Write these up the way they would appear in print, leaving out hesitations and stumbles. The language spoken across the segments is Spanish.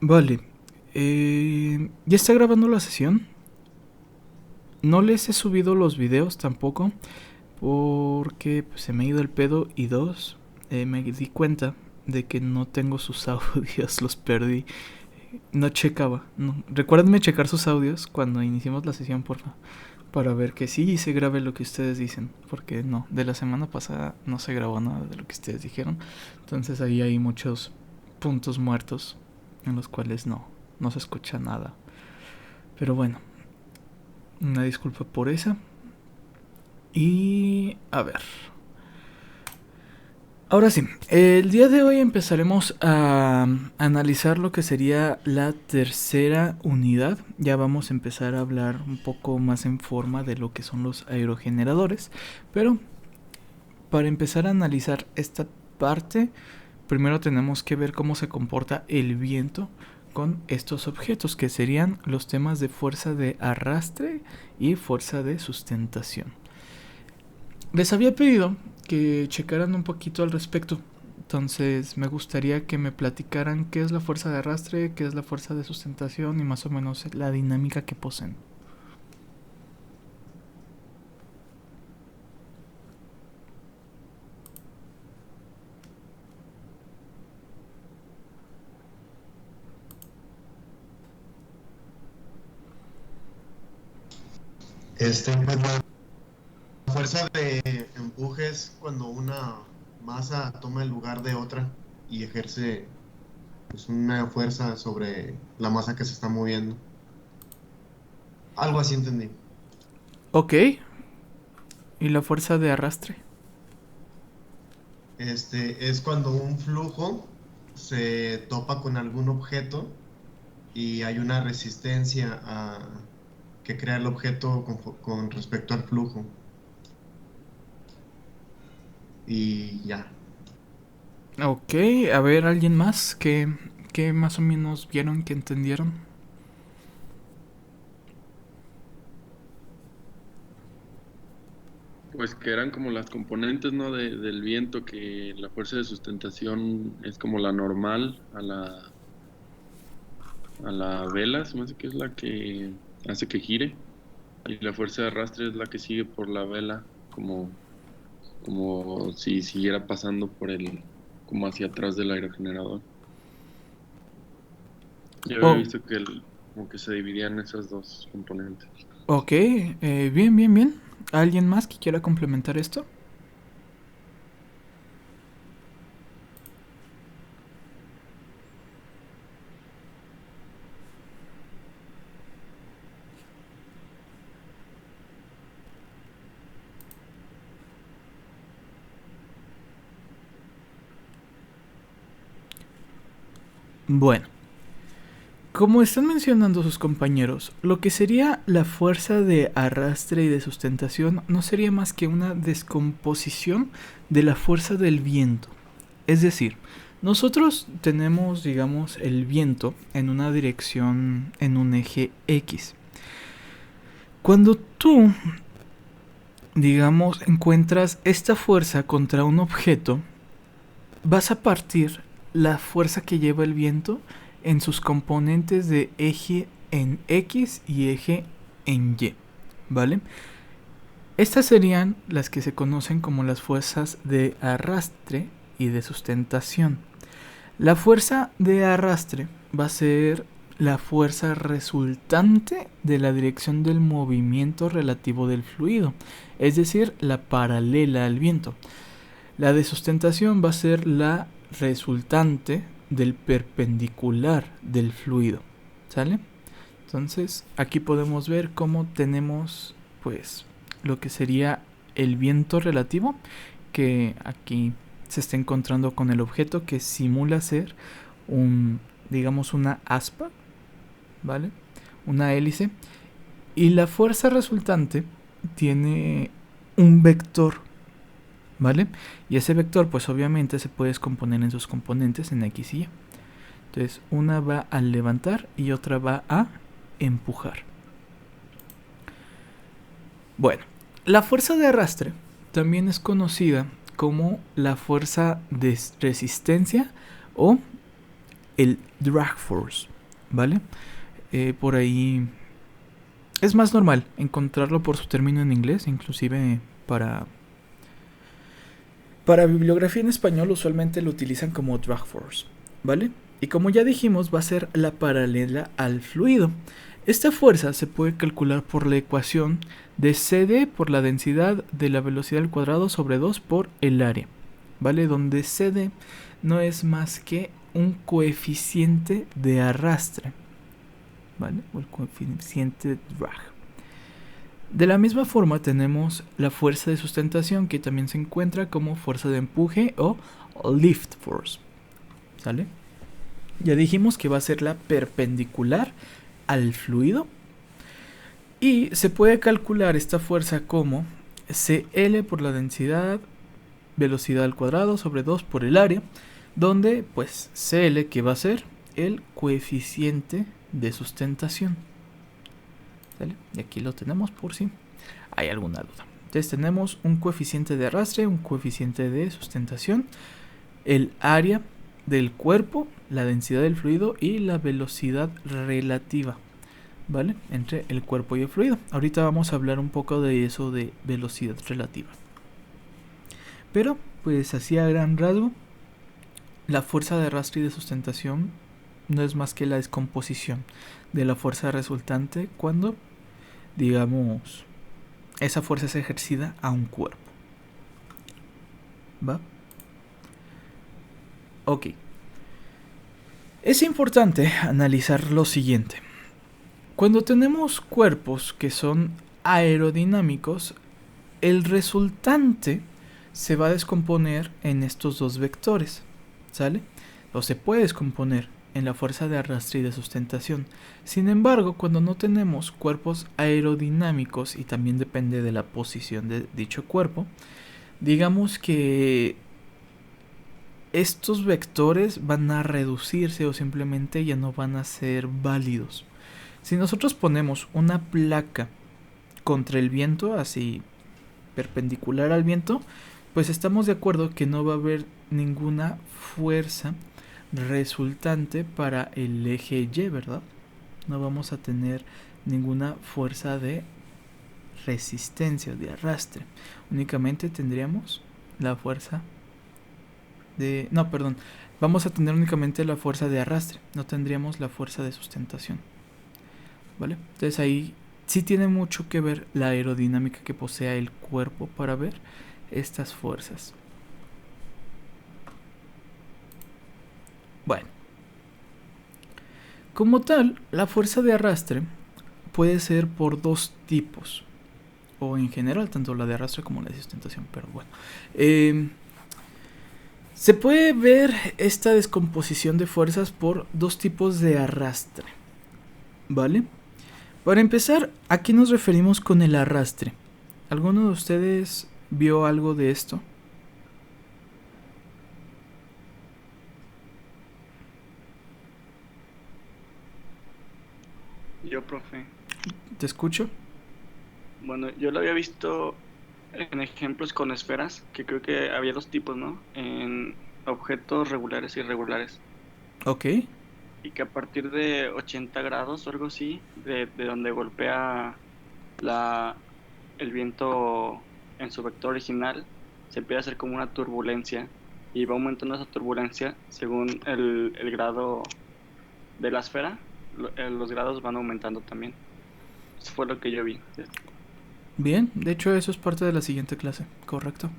Vale. Ya está grabando la sesión. No les he subido los videos tampoco. Porque pues, se me ha ido el pedo. Y dos, me di cuenta de que no tengo sus audios. Los perdí. No checaba. No. Recuérdenme checar sus audios cuando iniciemos la sesión, porfa. Para ver que sí se grabe lo que ustedes dicen. Porque no, de la semana pasada no se grabó nada de lo que ustedes dijeron. Entonces ahí hay muchos puntos muertos en los cuales no se escucha nada. Pero bueno, una disculpa por esa. Y a ver. Ahora sí, el día de hoy empezaremos a analizar lo que sería la tercera unidad. Ya vamos a empezar a hablar un poco más en forma de lo que son los aerogeneradores. Pero para empezar a analizar esta parte, primero tenemos que ver cómo se comporta el viento con estos objetos, que serían los temas de fuerza de arrastre y fuerza de sustentación. Les había pedido que checaran un poquito al respecto. Entonces me gustaría que me platicaran qué es la fuerza de arrastre, qué es la fuerza de sustentación y más o menos la dinámica que poseen. Pues la fuerza de empuje es cuando una masa toma el lugar de otra y ejerce pues, una fuerza sobre la masa que se está moviendo. Algo así entendí. Ok, ¿y la fuerza de arrastre? Es cuando un flujo se topa con algún objeto y hay una resistencia que crea el objeto con respecto al flujo. Y ya. Ok, a ver, ¿alguien más que más o menos vieron, que entendieron? Pues que eran como las componentes, ¿no? Del viento, que la fuerza de sustentación es como la normal a la vela, se me hace que es la que hace que gire, y la fuerza de arrastre es la que sigue por la vela, como si siguiera pasando como hacia atrás del aerogenerador. Yo había Oh, visto que como que se dividían esas dos componentes. ok, bien, bien, bien. ¿Alguien más que quiera complementar esto? Bueno, como están mencionando sus compañeros, lo que sería la fuerza de arrastre y de sustentación no sería más que una descomposición de la fuerza del viento. Es decir, nosotros tenemos, digamos, el viento en una dirección, en un eje X. Cuando tú, digamos, encuentras esta fuerza contra un objeto, vas a partir la fuerza que lleva el viento en sus componentes de eje en X y eje en Y, ¿vale? Estas serían las que se conocen como las fuerzas de arrastre y de sustentación. La fuerza de arrastre va a ser la fuerza resultante de la dirección del movimiento relativo del fluido, es decir, la paralela al viento. La de sustentación va a ser la resultante del perpendicular del fluido, ¿sale? Entonces, aquí podemos ver cómo tenemos pues lo que sería el viento relativo, que aquí se está encontrando con el objeto que simula ser digamos una aspa, ¿vale? Una hélice, y la fuerza resultante tiene un vector, ¿vale? Y ese vector pues obviamente se puede descomponer en sus componentes en X y Y. Entonces una va a levantar y otra va a empujar. Bueno, la fuerza de arrastre también es conocida como la fuerza de resistencia o el drag force, ¿vale? Por ahí es más normal encontrarlo por su término en inglés, inclusive para bibliografía en español usualmente lo utilizan como drag force, ¿vale? Y como ya dijimos, va a ser la paralela al fluido. Esta fuerza se puede calcular por la ecuación de CD por la densidad de la velocidad al cuadrado sobre 2 por el área, ¿vale? Donde CD no es más que un coeficiente de arrastre, ¿vale? O el coeficiente de drag. De la misma forma tenemos la fuerza de sustentación, que también se encuentra como fuerza de empuje o lift force, ¿sale? Ya dijimos que va a ser la perpendicular al fluido y se puede calcular esta fuerza como CL por la densidad velocidad al cuadrado sobre 2 por el área, donde pues CL que va a ser el coeficiente de sustentación, ¿sale? Y aquí lo tenemos por si hay alguna duda. Entonces tenemos un coeficiente de arrastre, un coeficiente de sustentación, el área del cuerpo, la densidad del fluido y la velocidad relativa, ¿vale? Entre el cuerpo y el fluido. Ahorita vamos a hablar un poco de eso de velocidad relativa. Pero, pues así a gran rasgo, la fuerza de arrastre y de sustentación no es más que la descomposición de la fuerza resultante cuando, digamos, esa fuerza es ejercida a un cuerpo. ¿Va? Ok. Es importante analizar lo siguiente. Cuando tenemos cuerpos que son aerodinámicos, el resultante se va a descomponer en estos dos vectores, ¿sale? O se puede descomponer en la fuerza de arrastre y de sustentación. Sin embargo, cuando no tenemos cuerpos aerodinámicos, y también depende de la posición de dicho cuerpo, digamos que estos vectores van a reducirse o simplemente ya no van a ser válidos. Si nosotros ponemos una placa contra el viento, así perpendicular al viento, pues estamos de acuerdo que no va a haber ninguna fuerza resultante para el eje Y, ¿verdad? No vamos a tener ninguna fuerza de resistencia, de arrastre. Únicamente tendríamos la fuerza de... No, perdón. Vamos a tener únicamente la fuerza de arrastre. No tendríamos la fuerza de sustentación, ¿vale? Entonces ahí sí tiene mucho que ver la aerodinámica que posea el cuerpo para ver estas fuerzas. Bueno, como tal, la fuerza de arrastre puede ser por dos tipos, o en general, tanto la de arrastre como la de sustentación, pero bueno. Se puede ver esta descomposición de fuerzas por dos tipos de arrastre, ¿vale? Para empezar, ¿a qué nos referimos con el arrastre? ¿Alguno de ustedes vio algo de esto? Yo, profe. ¿Te escucho? Bueno, yo lo había visto en ejemplos con esferas, que creo que había dos tipos, ¿no? En objetos regulares y irregulares. Ok. Y que a partir de 80 grados o algo así, de donde golpea el viento en su vector original, se empieza a hacer como una turbulencia. Y va aumentando esa turbulencia según el grado de la esfera. Los grados van aumentando también. Eso fue lo que yo vi. Bien, de hecho eso es parte de la siguiente clase, correcto.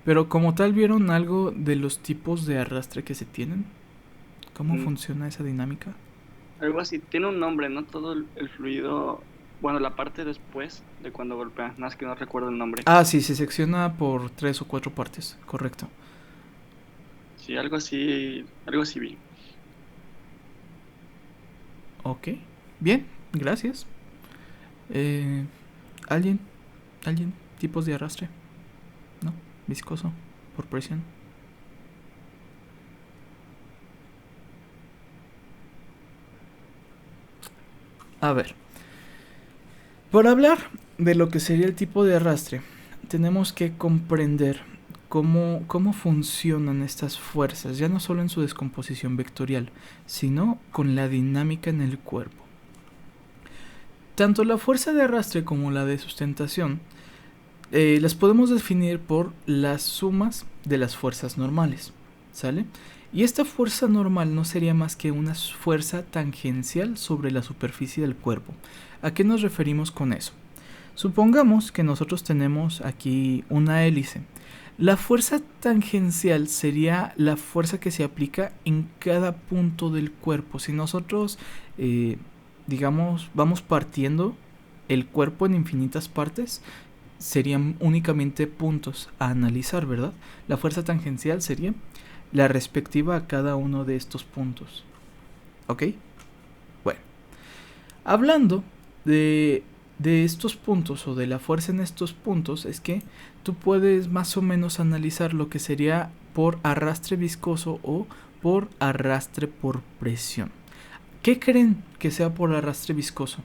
Pero como tal, ¿vieron algo de los tipos de arrastre que se tienen? ¿Cómo funciona esa dinámica? Algo así, tiene un nombre, ¿no? Todo el fluido, bueno, la parte después de cuando golpea, nada más que no recuerdo el nombre. Ah, sí, se secciona por 3 o 4 partes, correcto. Sí, algo así vi. Ok, bien, gracias. ¿Alguien? ¿Tipos de arrastre? ¿No? ¿Viscoso? ¿Por presión? A ver, para hablar de lo que sería el tipo de arrastre, tenemos que comprender cómo funcionan estas fuerzas, ya no solo en su descomposición vectorial, sino con la dinámica en el cuerpo. Tanto la fuerza de arrastre como la de sustentación las podemos definir por las sumas de las fuerzas normales, ¿sale? Y esta fuerza normal no sería más que una fuerza tangencial sobre la superficie del cuerpo. ¿A qué nos referimos con eso? Supongamos que nosotros tenemos aquí una hélice. La fuerza tangencial sería la fuerza que se aplica en cada punto del cuerpo. Si nosotros, digamos, vamos partiendo el cuerpo en infinitas partes, serían únicamente puntos a analizar, ¿verdad? La fuerza tangencial sería la respectiva a cada uno de estos puntos. ¿Ok? Bueno, hablando de estos puntos o de la fuerza en estos puntos, es que tú puedes más o menos analizar lo que sería por arrastre viscoso o por arrastre por presión. ¿Qué creen que sea por arrastre viscoso?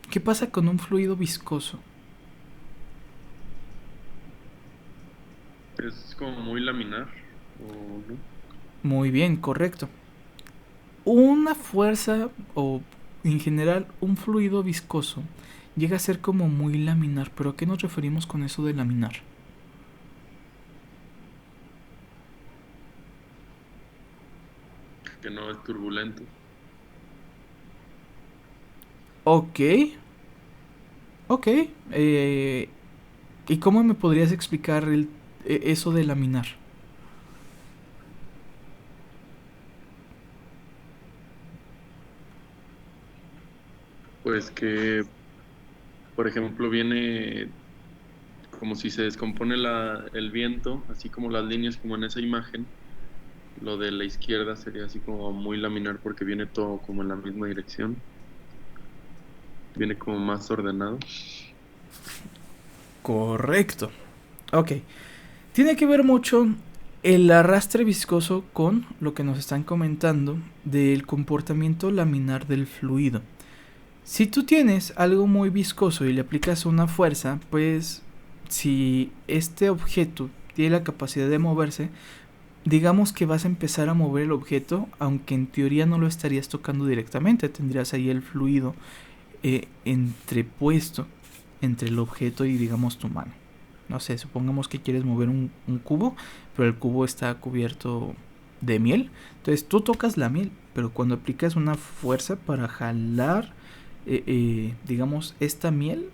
¿Qué pasa con un fluido viscoso? Es como muy laminar, ¿o no? Muy bien, correcto. Una fuerza o en general un fluido viscoso llega a ser como muy laminar, pero ¿a qué nos referimos con eso de laminar? Que no es turbulento. Ok. ¿Y cómo me podrías explicar eso de laminar? Pues que, por ejemplo, viene como si se descompone el viento, así como las líneas como en esa imagen. Lo de la izquierda sería así como muy laminar porque viene todo como en la misma dirección. Viene como más ordenado. Correcto. Ok. Tiene que ver mucho el arrastre viscoso con lo que nos están comentando del comportamiento laminar del fluido. Si tú tienes algo muy viscoso y le aplicas una fuerza, pues si este objeto tiene la capacidad de moverse, digamos que vas a empezar a mover el objeto, aunque en teoría no lo estarías tocando directamente, tendrías ahí el fluido entrepuesto entre el objeto y digamos tu mano. No sé, supongamos que quieres mover un cubo, pero el cubo está cubierto de miel. Entonces tú tocas la miel, pero cuando aplicas una fuerza para jalar, digamos, esta miel,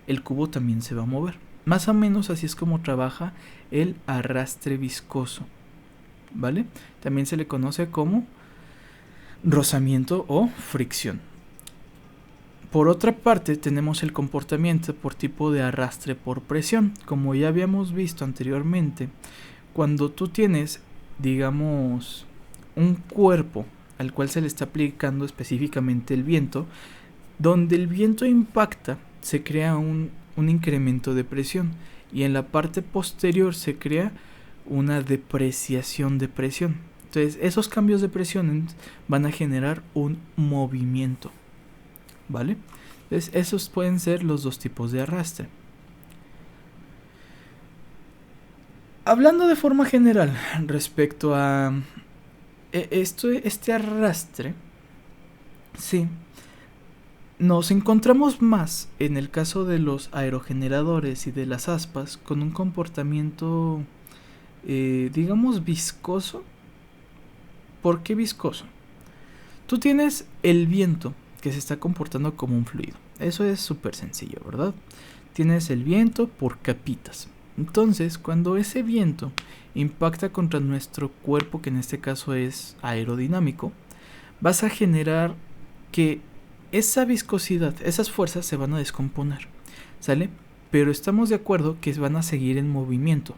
el cubo también se va a mover. Más o menos así es como trabaja el arrastre viscoso, ¿vale? También se le conoce como rozamiento o fricción. Por otra parte, tenemos el comportamiento por tipo de arrastre por presión. Como ya habíamos visto anteriormente, cuando tú tienes, digamos, un cuerpo al cual se le está aplicando específicamente el viento, donde el viento impacta, se crea un incremento de presión y en la parte posterior se crea una depreciación de presión. Entonces, esos cambios de presión van a generar un movimiento, ¿vale? Entonces, esos pueden ser los dos tipos de arrastre. Hablando de forma general respecto a este arrastre, sí, nos encontramos más en el caso de los aerogeneradores y de las aspas con un comportamiento, digamos, viscoso. ¿Por qué viscoso? Tú tienes el viento que se está comportando como un fluido. Eso es súper sencillo, ¿verdad? Tienes el viento por capitas. Entonces, cuando ese viento impacta contra nuestro cuerpo, que en este caso es aerodinámico, vas a generar que esa viscosidad, esas fuerzas se van a descomponer, ¿sale? Pero estamos de acuerdo que van a seguir en movimiento,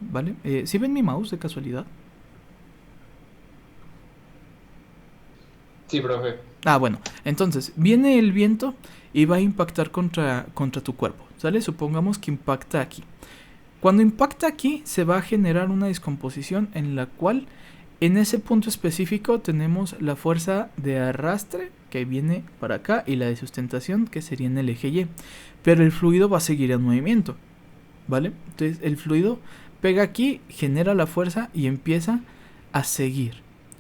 ¿vale? ¿Sí ven mi mouse de casualidad? Sí, profe. Bueno, entonces viene el viento y va a impactar contra tu cuerpo, ¿sale? Supongamos que impacta aquí. Cuando impacta aquí se va a generar una descomposición en la cual En ese punto específico tenemos la fuerza de arrastre que viene para acá y la de sustentación que sería en el eje Y. Pero el fluido va a seguir en movimiento, ¿vale? Entonces el fluido pega aquí, genera la fuerza y empieza a seguir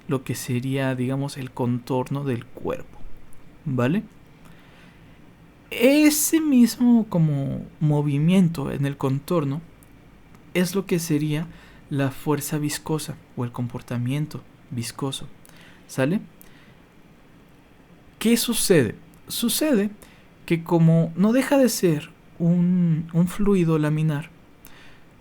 lo que sería, digamos, el contorno del cuerpo, ¿vale? Ese mismo como movimiento en el contorno es lo que sería la fuerza viscosa o el comportamiento viscoso, ¿sale? ¿Qué sucede? Sucede que como no deja de ser un fluido laminar,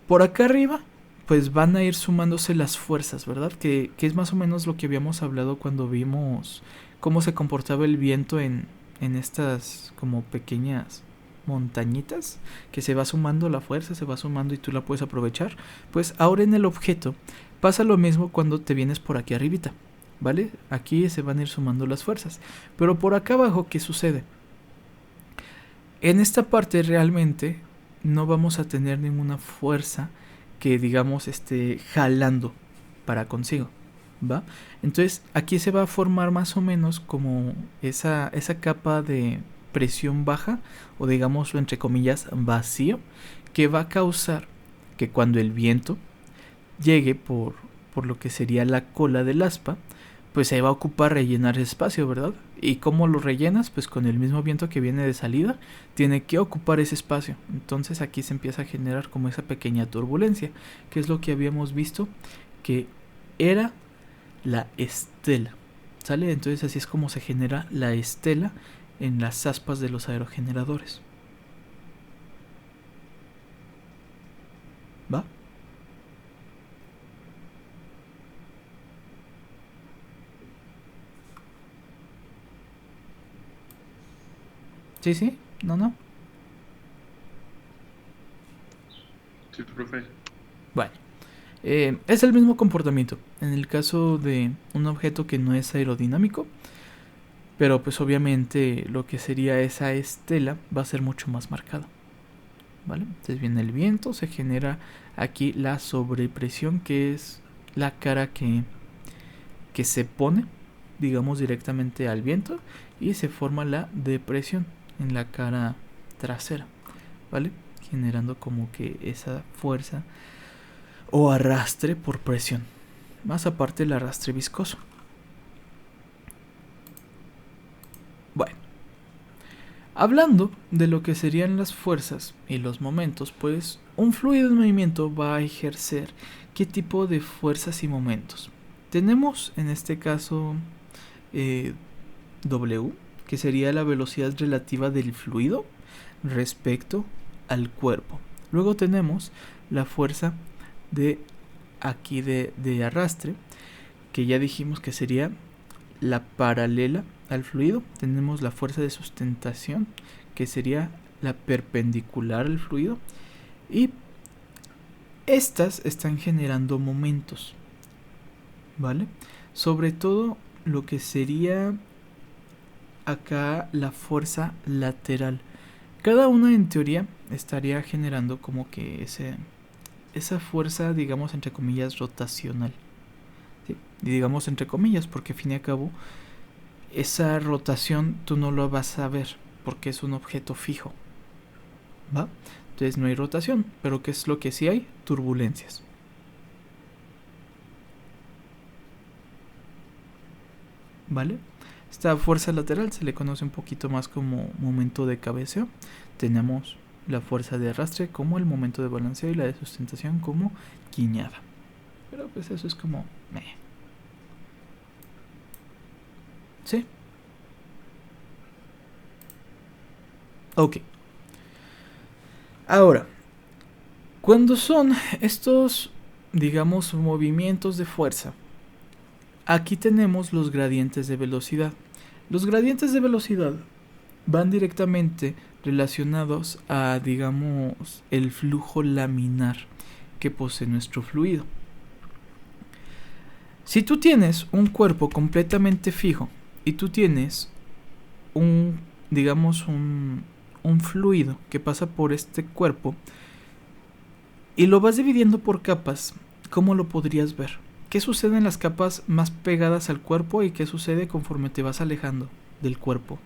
por acá arriba pues van a ir sumándose las fuerzas, ¿verdad? Que es más o menos lo que habíamos hablado cuando vimos cómo se comportaba el viento en estas como pequeñas montañitas, que se va sumando la fuerza, se va sumando y tú la puedes aprovechar. Pues ahora en el objeto pasa lo mismo cuando te vienes por aquí arribita, ¿vale? Aquí se van a ir sumando las fuerzas, pero por acá abajo, ¿qué sucede? En esta parte realmente no vamos a tener ninguna fuerza que digamos esté jalando para consigo, ¿va? Entonces aquí se va a formar más o menos como esa capa de presión baja, o digámoslo entre comillas vacío, que va a causar que cuando el viento llegue por lo que sería la cola del aspa, pues se va a ocupar rellenar ese espacio, ¿verdad? ¿Y cómo lo rellenas? Pues con el mismo viento que viene de salida, tiene que ocupar ese espacio. Entonces aquí se empieza a generar como esa pequeña turbulencia, que es lo que habíamos visto que era la estela, ¿sale? Entonces así es como se genera la estela en las aspas de los aerogeneradores. ¿Va? Sí, sí, no. Sí, profe. Bueno, es el mismo comportamiento en el caso de un objeto que no es aerodinámico, pero pues obviamente lo que sería esa estela va a ser mucho más marcada, ¿vale? Entonces viene el viento, se genera aquí la sobrepresión, que es la cara que se pone, digamos, directamente al viento, y se forma la depresión en la cara trasera, ¿vale? Generando como que esa fuerza o arrastre por presión, más aparte el arrastre viscoso. Bueno, hablando de lo que serían las fuerzas y los momentos, pues un fluido en movimiento va a ejercer qué tipo de fuerzas y momentos. Tenemos en este caso W, que sería la velocidad relativa del fluido respecto al cuerpo. Luego tenemos la fuerza de aquí de arrastre, que ya dijimos que sería la paralela al fluido. Tenemos la fuerza de sustentación, que sería la perpendicular al fluido, y estas están generando momentos, ¿vale? Sobre todo lo que sería acá la fuerza lateral. Cada una en teoría estaría generando como que esa fuerza, digamos entre comillas, rotacional, ¿sí? Y digamos entre comillas porque al fin y al cabo esa rotación tú no lo vas a ver porque es un objeto fijo, ¿va? Entonces no hay rotación, pero ¿qué es lo que sí hay? Turbulencias. ¿Vale? Esta fuerza lateral se le conoce un poquito más como momento de cabeceo. Tenemos la fuerza de arrastre como el momento de balanceo y la de sustentación como guiñada. Pero pues eso es como... ¿Sí? Ok. Ahora, cuando son estos, digamos, movimientos de fuerza, aquí tenemos los gradientes de velocidad. Los gradientes de velocidad van directamente relacionados a, digamos, el flujo laminar que posee nuestro fluido. Si tú tienes un cuerpo completamente fijo y tú tienes digamos, un fluido que pasa por este cuerpo y lo vas dividiendo por capas, ¿cómo lo podrías ver? ¿qué sucede en las capas más pegadas al cuerpo y qué sucede conforme te vas alejando del cuerpo?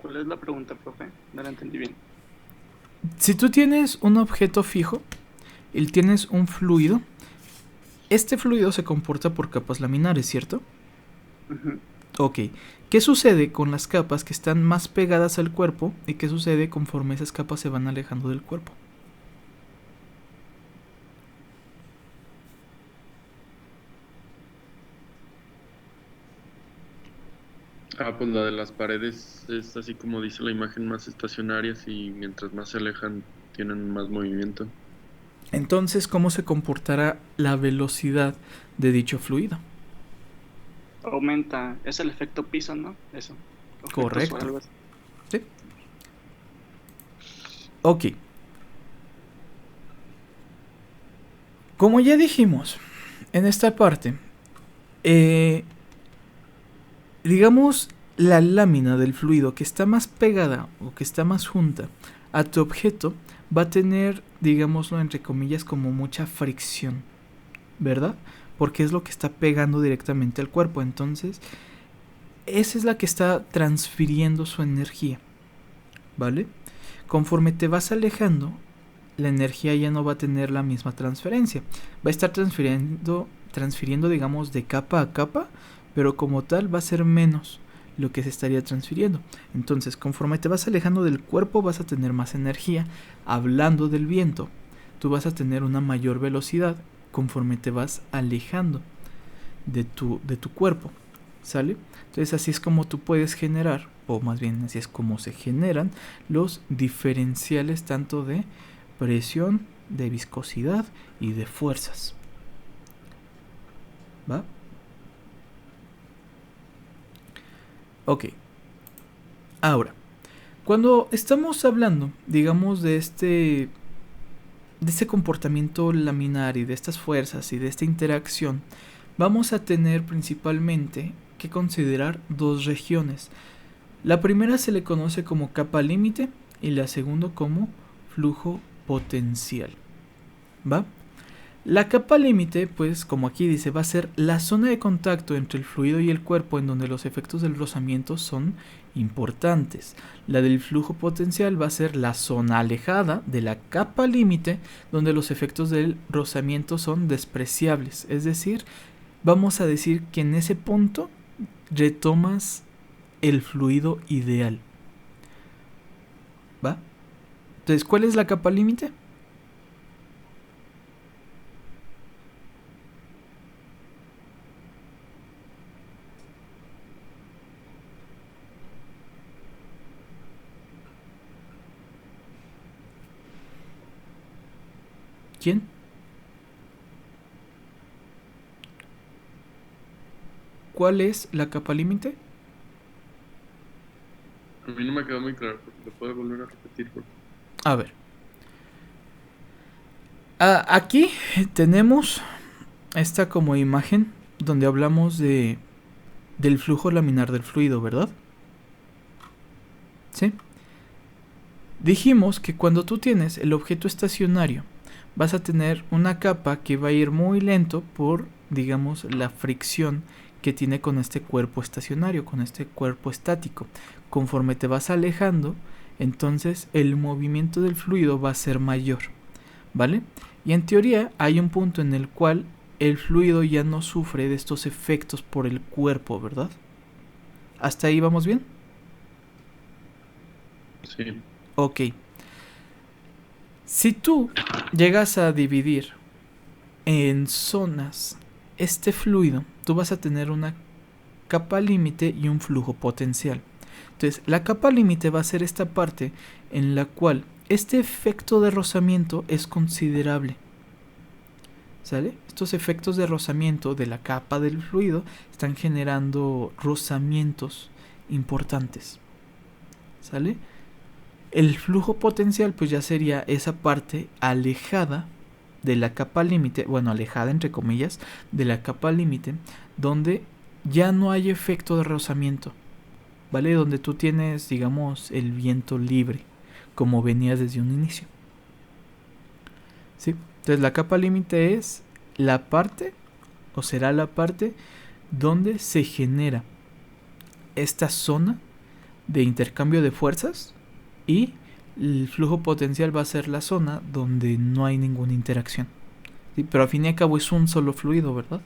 ¿Cuál es la pregunta, profe? No la entendí bien. Si tú tienes un objeto fijo y tienes un fluido, este fluido se comporta por capas laminares, ¿cierto? Ujú. Ok. ¿Qué sucede con las capas que están más pegadas al cuerpo y qué sucede conforme esas capas se van alejando del cuerpo? Pues la de las paredes es así como dice la imagen, más estacionarias y mientras más se alejan tienen más movimiento. Entonces, ¿cómo se comportará la velocidad de dicho fluido? Aumenta. Es el efecto piso, ¿no? Eso. Efecto Correcto. o algo así. ¿Sí? Ok. Como ya dijimos en esta parte, digamos la lámina del fluido que está más pegada o que está más junta a tu objeto va a tener, digámoslo entre comillas, como mucha fricción, ¿verdad? Porque es lo que está pegando directamente al cuerpo. Entonces, esa es la que está transfiriendo su energía, ¿vale? Conforme te vas alejando, la energía ya no va a tener la misma transferencia. Va a estar transfiriendo, digamos, de capa a capa, pero como tal va a ser menos lo que se estaría transfiriendo. Entonces, conforme te vas alejando del cuerpo, vas a tener más energía. Hablando del viento, tú vas a tener una mayor velocidad conforme te vas alejando de tu cuerpo, ¿sale? Entonces, así es como tú puedes generar, o más bien así es como se generan los diferenciales tanto de presión, de viscosidad y de fuerzas. ¿Va? Ok. Ahora, cuando estamos hablando, digamos, de este comportamiento laminar y de estas fuerzas y de esta interacción, vamos a tener principalmente que considerar dos regiones. La primera se le conoce como capa límite y la segunda como flujo potencial. ¿Va? La capa límite, pues como aquí dice, va a ser la zona de contacto entre el fluido y el cuerpo en donde los efectos del rozamiento son importantes. La del flujo potencial va a ser la zona alejada de la capa límite donde los efectos del rozamiento son despreciables. Es decir, vamos a decir que en ese punto retomas el fluido ideal. ¿Va? Entonces, ¿cuál es la capa límite? ¿Quién? ¿Cuál es la capa límite? A mí no me quedó muy claro, ¿lo puedo volver a repetir? A ver. Aquí tenemos esta como imagen donde hablamos del flujo laminar del fluido, ¿verdad? ¿Sí? Dijimos que cuando tú tienes el objeto estacionario, vas a tener una capa que va a ir muy lento por, digamos, la fricción que tiene con este cuerpo estacionario, con este cuerpo estático. Conforme te vas alejando, entonces el movimiento del fluido va a ser mayor, ¿vale? Y en teoría hay un punto en el cual el fluido ya no sufre de estos efectos por el cuerpo, ¿verdad? ¿Hasta ahí vamos bien? Sí. Ok. Si tú llegas a dividir en zonas este fluido, tú vas a tener una capa límite y un flujo potencial. Entonces, la capa límite va a ser esta parte en la cual este efecto de rozamiento es considerable. ¿Sale? Estos efectos de rozamiento de la capa del fluido están generando rozamientos importantes. ¿Sale? El flujo potencial pues ya sería esa parte alejada de la capa límite, bueno, alejada entre comillas, de la capa límite, donde ya no hay efecto de rozamiento, ¿vale? Donde tú tienes, digamos, el viento libre, como venía desde un inicio. ¿Sí? Entonces la capa límite es la parte, o será la parte, donde se genera esta zona de intercambio de fuerzas, y el flujo potencial va a ser la zona donde no hay ninguna interacción. ¿Sí? Pero al fin y al cabo es un solo fluido, ¿verdad?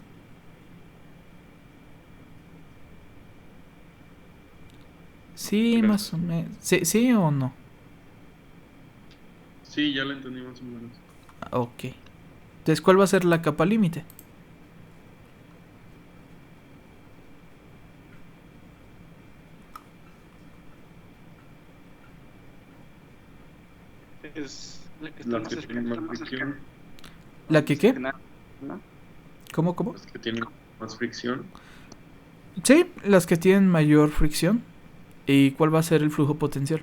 Sí, más o menos. ¿Sí, sí o no? Sí, ya lo entendí más o menos. Ok. Entonces, ¿cuál va a ser la capa límite? Es la que está Las más que cercana. tienen más fricción. ¿La que qué? ¿No? ¿Cómo? Las que tienen más fricción. Sí, las que tienen mayor fricción. ¿Y cuál va a ser el flujo potencial?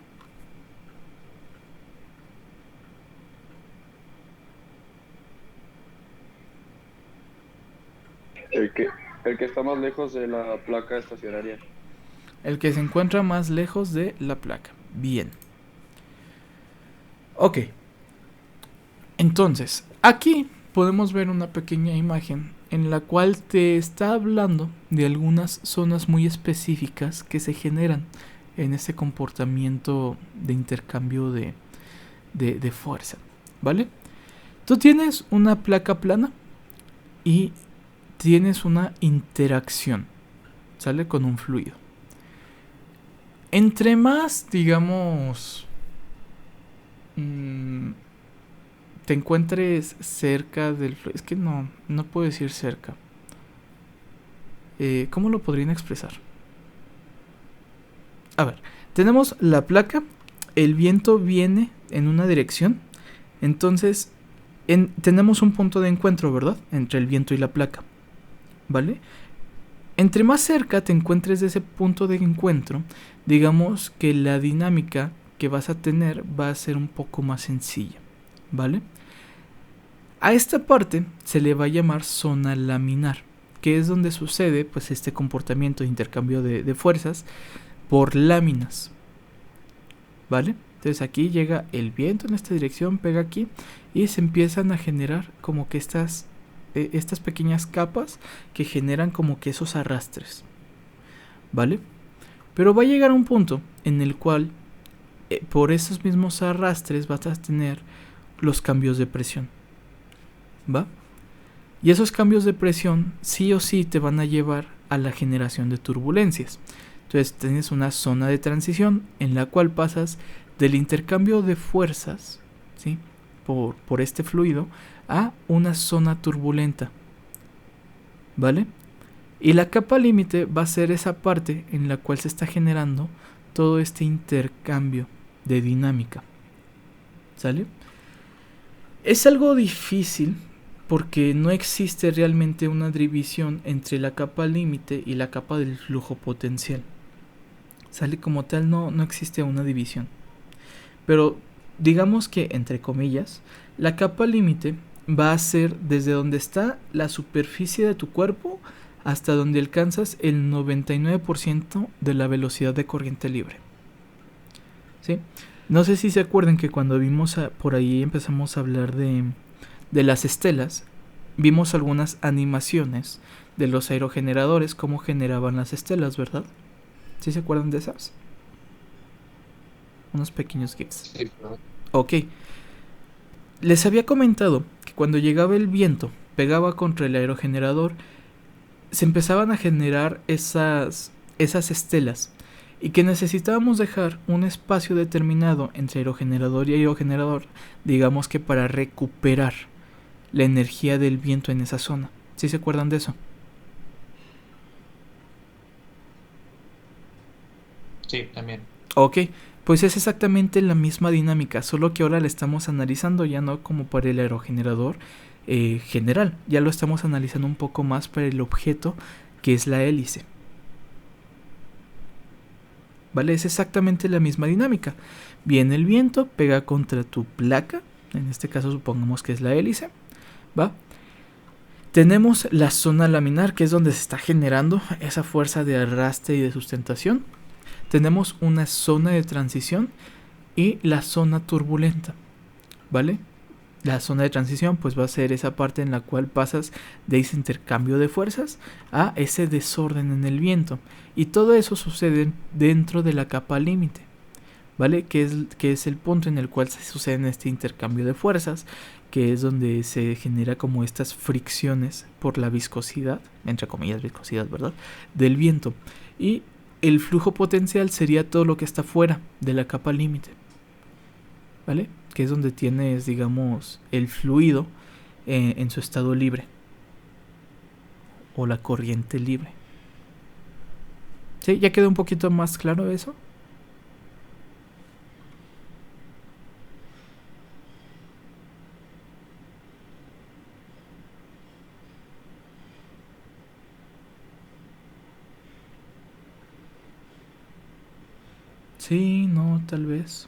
El que está más lejos de la placa estacionaria. El que se encuentra más lejos de la placa. Bien. Ok. Entonces, aquí podemos ver una pequeña imagen en la cual te está hablando de algunas zonas muy específicas que se generan en este comportamiento de intercambio de fuerza, ¿vale? Tú tienes una placa plana y tienes una interacción, ¿sale? Con un fluido. Entre más, digamos, te encuentres cerca del fluido, es que no puedo decir cerca. ¿Cómo lo podrían expresar? A ver, tenemos la placa, el viento viene en una dirección, entonces tenemos un punto de encuentro, ¿verdad? Entre el viento y la placa, ¿vale? Entre más cerca te encuentres de ese punto de encuentro, digamos que la dinámica que vas a tener va a ser un poco más sencilla, ¿vale? A esta parte se le va a llamar zona laminar, que es donde sucede pues este comportamiento de intercambio de fuerzas por láminas, ¿vale? Entonces aquí llega el viento en esta dirección, pega aquí y se empiezan a generar como que estas pequeñas capas que generan como que esos arrastres, ¿vale? Pero va a llegar un punto en el cual por esos mismos arrastres vas a tener los cambios de presión, ¿va? Y esos cambios de presión sí o sí te van a llevar a la generación de turbulencias. Entonces tienes una zona de transición en la cual pasas del intercambio de fuerzas, ¿sí? por este fluido a una zona turbulenta, ¿vale? Y la capa límite va a ser esa parte en la cual se está generando todo este intercambio de dinámica, ¿sale? Es algo difícil porque no existe realmente una división entre la capa límite y la capa del flujo potencial, ¿sale? Como tal no existe una división, pero digamos que entre comillas la capa límite va a ser desde donde está la superficie de tu cuerpo hasta donde alcanzas el 99% de la velocidad de corriente libre, ¿sí? No sé si se acuerdan que cuando vimos por ahí empezamos a hablar de las estelas, vimos algunas animaciones de los aerogeneradores, cómo generaban las estelas, ¿verdad? ¿Sí se acuerdan de esas? Unos pequeños GIFs. Sí, claro. Ok. Les había comentado que cuando llegaba el viento, pegaba contra el aerogenerador, se empezaban a generar esas estelas y que necesitábamos dejar un espacio determinado entre aerogenerador y aerogenerador, digamos que para recuperar la energía del viento en esa zona. ¿Sí se acuerdan de eso? Sí, también. Ok, pues es exactamente la misma dinámica, solo que ahora la estamos analizando ya no como para el aerogenerador general, ya lo estamos analizando un poco más para el objeto que es la hélice. ¿Vale? Es exactamente la misma dinámica. Viene el viento, pega contra tu placa, en este caso supongamos que es la hélice, ¿Va? Tenemos la zona laminar, que es donde se está generando esa fuerza de arrastre y de sustentación. Tenemos una zona de transición y la zona turbulenta, ¿vale? La zona de transición pues va a ser esa parte en la cual pasas de ese intercambio de fuerzas a ese desorden en el viento. Y todo eso sucede dentro de la capa límite, ¿vale? Que es el punto en el cual se sucede este intercambio de fuerzas, que es donde se genera como estas fricciones por la viscosidad, entre comillas viscosidad, ¿verdad? Del viento. Y el flujo potencial sería todo lo que está fuera de la capa límite, ¿vale? Que es donde tienes, digamos, el fluido en su estado libre, o la corriente libre. ¿Sí? ¿Ya quedó un poquito más claro eso? Sí, no, tal vez.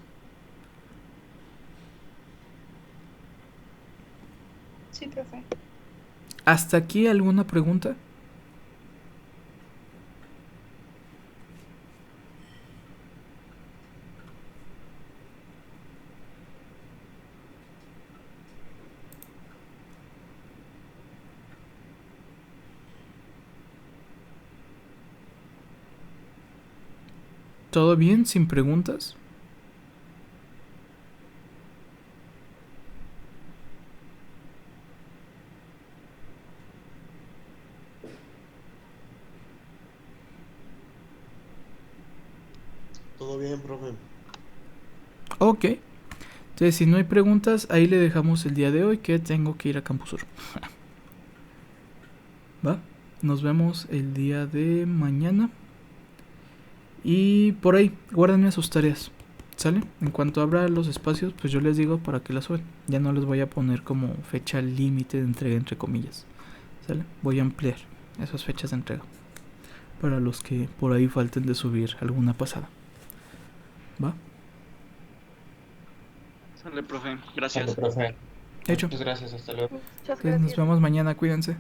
Sí, profe. ¿Hasta aquí alguna pregunta? ¿Todo bien? ¿Sin preguntas? Todo bien, profe. Ok. Entonces, si no hay preguntas, ahí le dejamos el día de hoy, que tengo que ir a Campus Sur. ¿Va? Nos vemos el día de mañana. Y por ahí, guárdenme sus tareas. ¿Sale? En cuanto abra los espacios, pues yo les digo para que las suban. Ya no les voy a poner como fecha límite de entrega, entre comillas. ¿Sale? Voy a ampliar esas fechas de entrega para los que por ahí falten de subir alguna pasada. ¿Va? Sale, profe. Gracias. Profe. Hecho. Muchas gracias, hasta luego. Muchas Entonces, nos gracias. vemos mañana, cuídense.